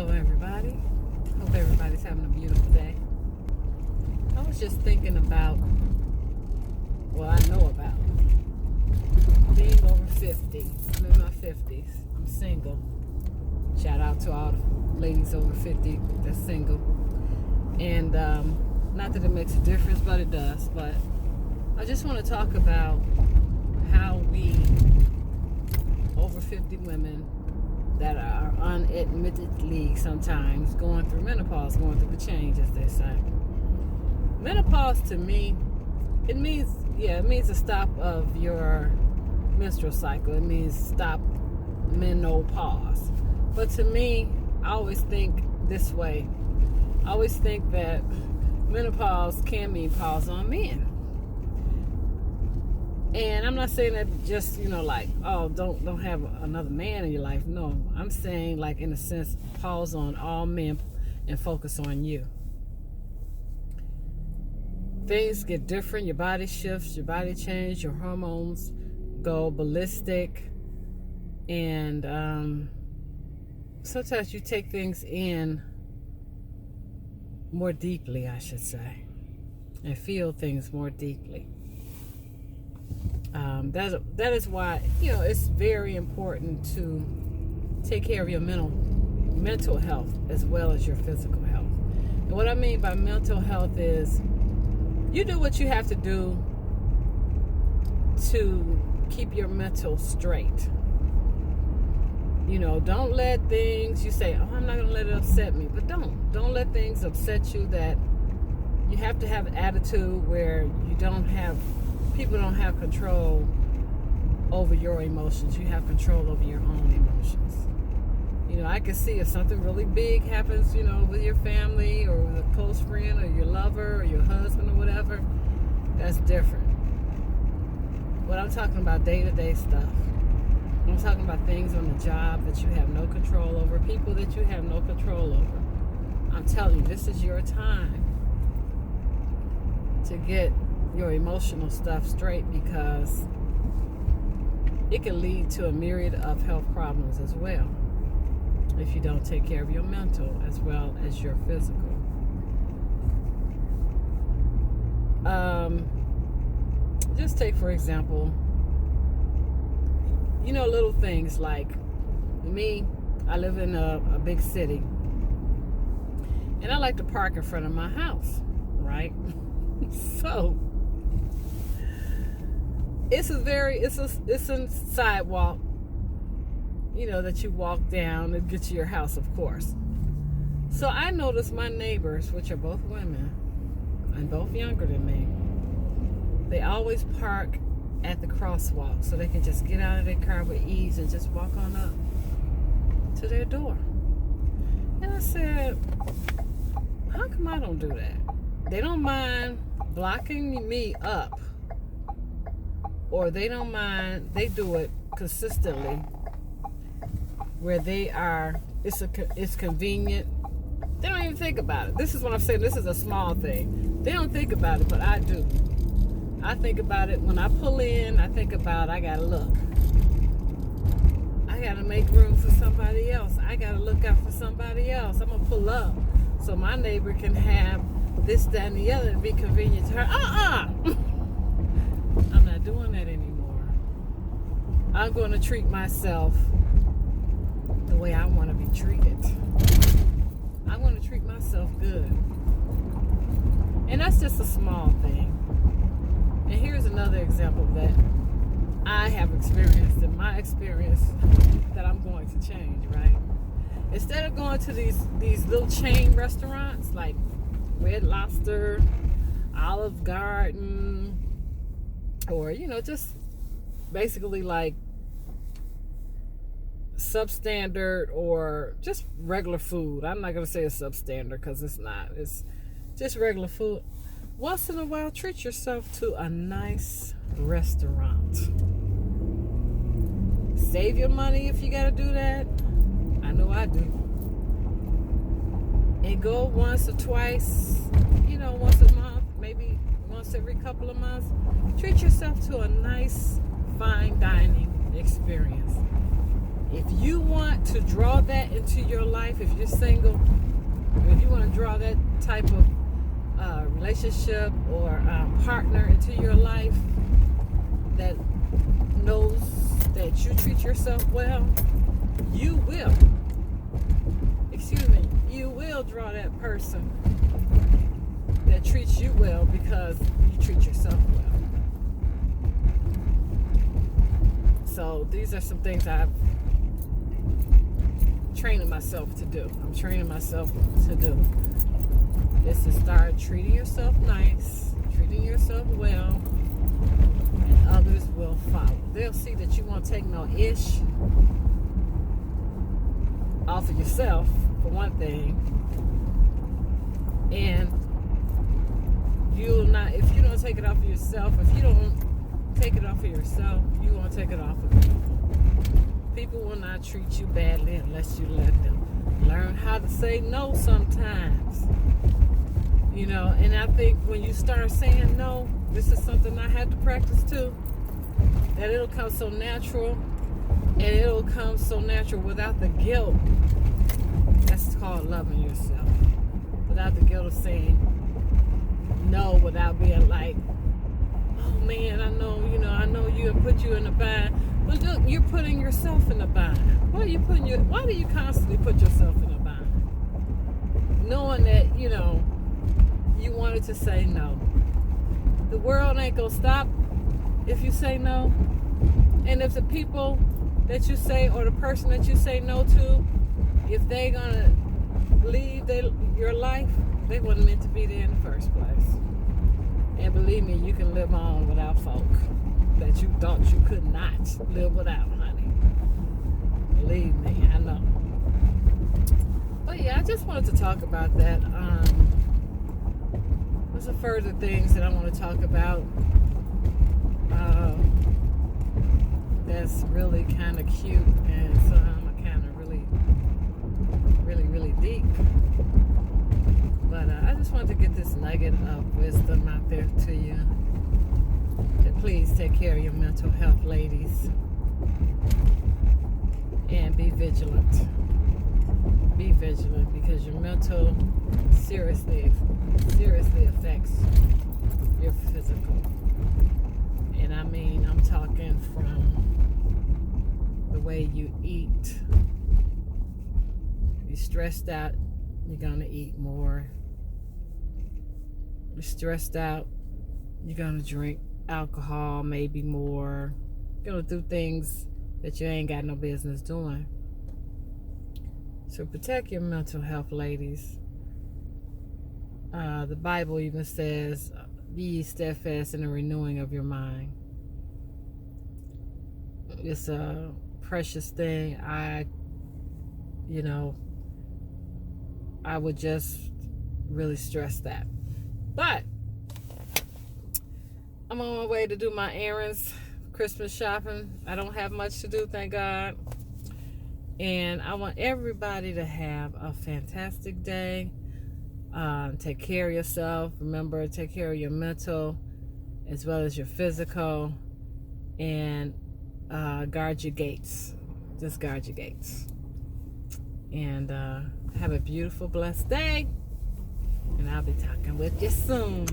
Hello everybody. Hope everybody's having a beautiful day. I was just thinking about, I know about being over 50. I'm in my 50s. I'm single. Shout out to all the ladies over 50 that's single. And not that it makes a difference, but it does. But I just want to talk about how we over 50 women that are unadmittedly sometimes going through menopause, going through the change, as they say. Menopause to me, it means a stop of your menstrual cycle. It means stop menopause. But to me, I always think this way. I always think that menopause can mean pause on men. And I'm not saying that just, don't have another man in your life. No, I'm saying, like, in a sense, pause on all men and focus on you. Things get different. Your body shifts, your body changes, your hormones go ballistic. And sometimes you take things in more deeply, I should say, and feel things more deeply. That is why, it's very important to take care of your mental health as well as your physical health. And what I mean by mental health is you do what you have to do to keep your mental straight. Don't let things, you say, I'm not going to let it upset me. But don't let things upset you that you have to have an attitude where people don't have control over your emotions. You have control over your own emotions. I can see if something really big happens, with your family or with a close friend or your lover or your husband or whatever, that's different. But I'm talking about day-to-day stuff. I'm talking about things on the job that you have no control over, people that you have no control over. I'm telling you, this is your time to get your emotional stuff straight, because it can lead to a myriad of health problems as well if you don't take care of your mental as well as your physical. Just take, for example, little things like me. I live in a big city, and I like to park in front of my house, right? So it's a sidewalk, that you walk down and get to your house, of course. So I noticed my neighbors, which are both women and both younger than me, they always park at the crosswalk so they can just get out of their car with ease and just walk on up to their door. And I said, how come I don't do that? They don't mind blocking me up, or they don't mind, they do it consistently where they are, it's convenient. They don't even think about it. This is what I'm saying. This is a small thing. They don't think about it, but I do. I think about it when I pull in. I think about, I gotta look. I gotta make room for somebody else. I gotta look out for somebody else. I'm gonna pull up so my neighbor can have this, that, and the other and be convenient to her. I'm not doing that anymore. I'm going to treat myself the way I want to be treated. I'm going to treat myself good. And that's just a small thing. And here's another example that I have experienced in my experience that I'm going to change, right? Instead of going to these little chain restaurants like Red Lobster, Olive Garden, or just basically like substandard or just regular food. I'm not going to say it's substandard because it's not. It's just regular food. Once in a while, treat yourself to a nice restaurant. Save your money if you got to do that. I know I do. And go once or twice, once a month, maybe once every couple of months. Treat yourself to a nice, fine dining experience. if you want to draw that into your life, if you're single, if you want to draw that type of relationship or partner into your life that knows that you treat yourself well, you will draw that person that treats you well because you treat yourself well. So these are some things I'm training myself to do. I'm training myself to do is to start treating yourself nice, treating yourself well, and others will follow. They'll see that you won't take no ish off of yourself, for one thing, and you'll not, if you don't take it off of yourself, if you don't take it off of yourself, you won't take it off of people. People will not treat you badly unless you let them. Learn how to say no sometimes. You know, and I think when you start saying no, this is something I had to practice too, that it'll come so natural, and it'll come so natural without the guilt. That's called loving yourself. Without the guilt of saying no, without being like, oh man, I know you have put you in a bind. Well, look, you're putting yourself in a bind. Why do you constantly put yourself in a bind? Knowing that, you wanted to say no. The world ain't gonna stop if you say no. And if the people that you say, or the person that you say no to, if they gonna leave your life, they wasn't meant to be there in the first place. And believe me, you can live on without folk that you thought you could not live without, honey. Believe me, I know. But yeah, I just wanted to talk about that. There's some further things that I want to talk about. That's really kind of cute, and some kind of really deep. But I just wanted to get this nugget of wisdom out there to you. And please take care of your mental health, ladies. And be vigilant. Be vigilant, because your mental seriously affects your physical. And I mean, I'm talking from the way you eat. You're stressed out, you're gonna eat more. You're stressed out, you're gonna drink alcohol, maybe more. You're gonna do things that you ain't got no business doing. So protect your mental health, ladies. The Bible even says, be ye steadfast in the renewing of your mind. It's a precious thing. I would just really stress that. But I'm on my way to do my errands, Christmas shopping. I don't have much to do, thank God. And I want everybody to have a fantastic day. Take care of yourself. Remember, take care of your mental as well as your physical. And guard your gates. Just guard your gates. And have a beautiful, blessed day. And I'll be talking with you soon.